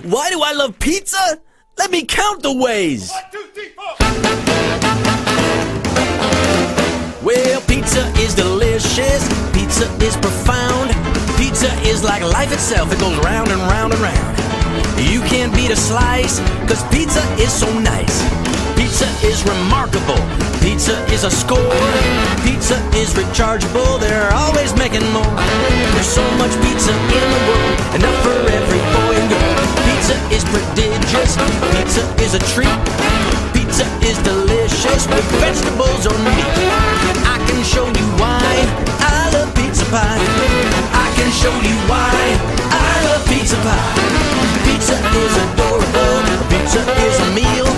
Why do I love pizza? Let me count the ways. 1, 2, 3, 4. Well, pizza is delicious. Pizza is profound. Pizza is like life itself. It goes round and round and round. You can't beat a slice, 'cause pizza is so nice. Pizza is remarkable. Pizza is a score. Pizza is rechargeable. They're always making more. There's so much pizza in the world, enough for every boy and girl. Pizza is prodigious. Pizza is a treat. Pizza is delicious with vegetables or meat. I can show you why I love pizza pie. I can show you why I love pizza pie. Pizza is adorable. Pizza is a meal.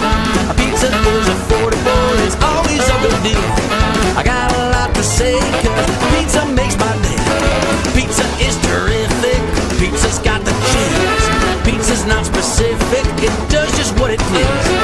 Pizza is affordable. It's always a good deal. I got a lot to say, 'cause pizza makes my day. Pizza is terrific. Pizza's got the cheese. Pizza's not specific. It does just what it pleases.